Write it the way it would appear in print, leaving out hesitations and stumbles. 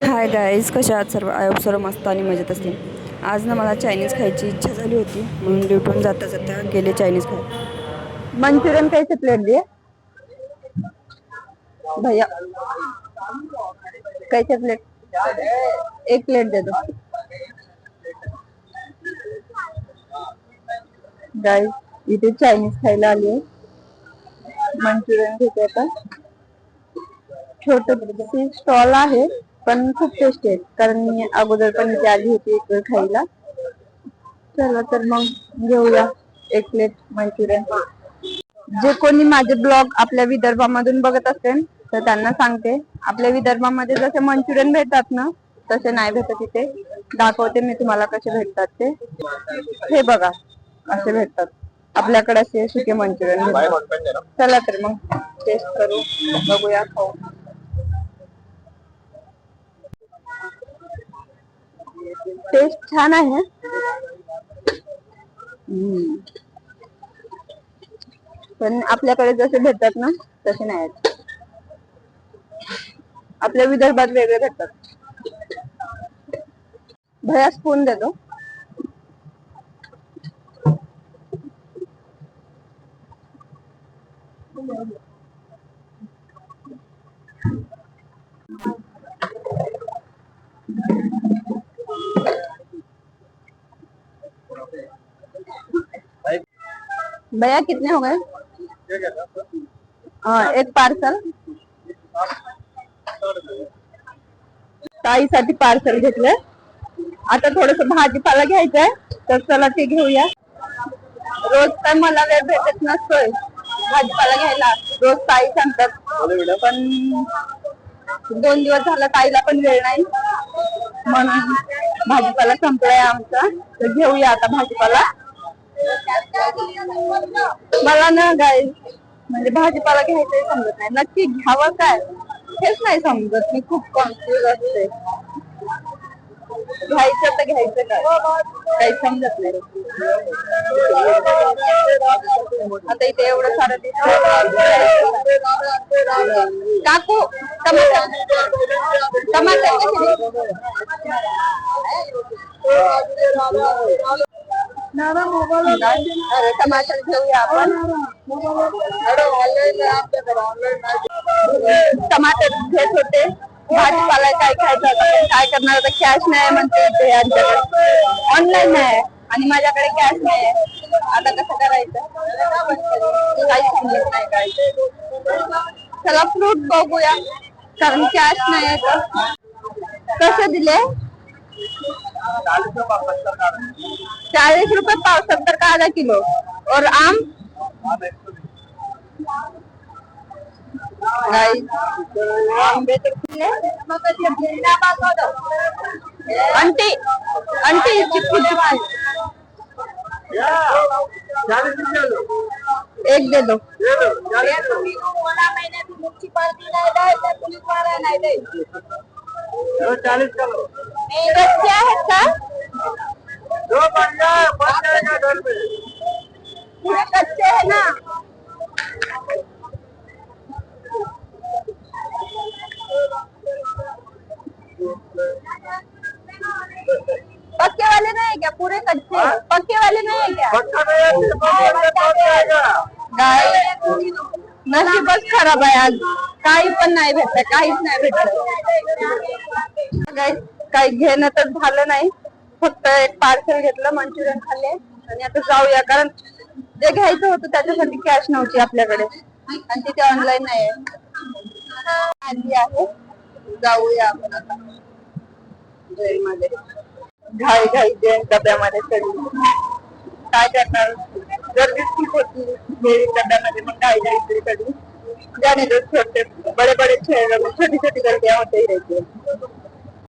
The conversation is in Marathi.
हाय गाईज, कशा आहात सर्व? आय होप सर्व मस्त आणि मजेत असतील. आज ना मला चायनीज खायची इच्छा झाली होती, म्हणून ड्युटीहून जाता जाता गेले चायनीज खाय. मंचुरियन कैसे प्लेट दिए भैया? कैसे प्लेट? एक प्लेट दे दो. गाईज, इथे चायनीज खायला आली आहे. मंचुरियन घेते आता. छोटे स्टॉल आहे, पण खूप टेस्टी आहे. कारण मी अगोदर पण इथे आली होती एक वेळ खायला. चला तर मग घेऊया एक प्लेट मंचुरियन. जे कोणी माझे ब्लॉग आपल्या विदर्भामधून बघत असेल तर त्यांना सांगते, आपल्या विदर्भामध्ये जसे मंचुरियन भेटतात ना, तसे नाही भेटत इथे. दाखवते मी तुम्हाला कसे भेटतात ते. हे बघा, असे भेटतात. आपल्याकडे असे सुके मंचुरियन भेटतात. चला तर मग टेस्ट करू, बघूया, खाऊ. टेस्ट छान आहे. पण आपल्याकडे जसे भेटतात ना, तसे नाही आहेत. आपल्या विदर्भात वेगळे भेटतात. भैया स्पून दे दो. भैया कितने हो गए? एक पार्सल. ताईसाठी पार्सल घेतलंय. आता थोडस भाजीपाला घ्यायचंय, तर चला ते घेऊया. रोज काय मला वेळ भेटत नसतोय भाजीपाला घ्यायला. रोज ताई सांगतात, पण 2 दिवस झाला ताईला पण वेळ नाही, म्हणून भाजीपाला संपलाय आमचा. तर घेऊया आता भाजीपाला. मला ना गाईज, म्हणजे भाजीपाला घ्यायचंही समजत नाही. नक्की घ्यावं काय हेच नाही समजत. मी खूप कॉन्फ्युज असते. घ्यायचं तर घ्यायचं काय, काही समजत नाही. आता इथे एवढं सारं काकू, टमाटर टमाटर घेऊया आपण. टमाटर घेत होते. भाजीपाला काय खायचं होता, पण काय करणार होतं, कॅश नाही म्हणते इथे यांच्याकडे. ऑनलाईन नाही आणि माझ्याकडे कॅश नाही. आता कसं करायचं, काही समजत नाही काय. चला फ्रूट बघूया, कारण कॅश नाही आहे. कसे दिले? 40 रुपये पाव, 70 का आधा किलो. और आम? आंटी आंटी चिक्कू एक दे दो. कच्चे आहेत का? कच्चे है ना? पक्के वाले नहीं है क्या? पूरे कच्चे पक्के वाले नहीं है क्या? नशीबच खराब आहे आज. काही पण नाही भेटत, काहीच नाही भेटत. काही घेणं तर झालं नाही, फक्त एक पार्सल घेतलं, मंचुरियन खाल्ले आणि आता जाऊया. कारण जे घ्यायचं होतं त्याच्यासाठी कॅश नव्हती आपल्याकडे, आणि तिथे ऑनलाईन नाही आहे. जाऊया आपण आता मध्ये. घाई घाई डब्यामध्ये चढली. काय करणार, गर्दी खूप होती डब्यामध्ये, मग घाई घाई चढली. जाने दो, छोटे बड़े बड़े छोटी छोटी गर्दियां होते ही रहती है.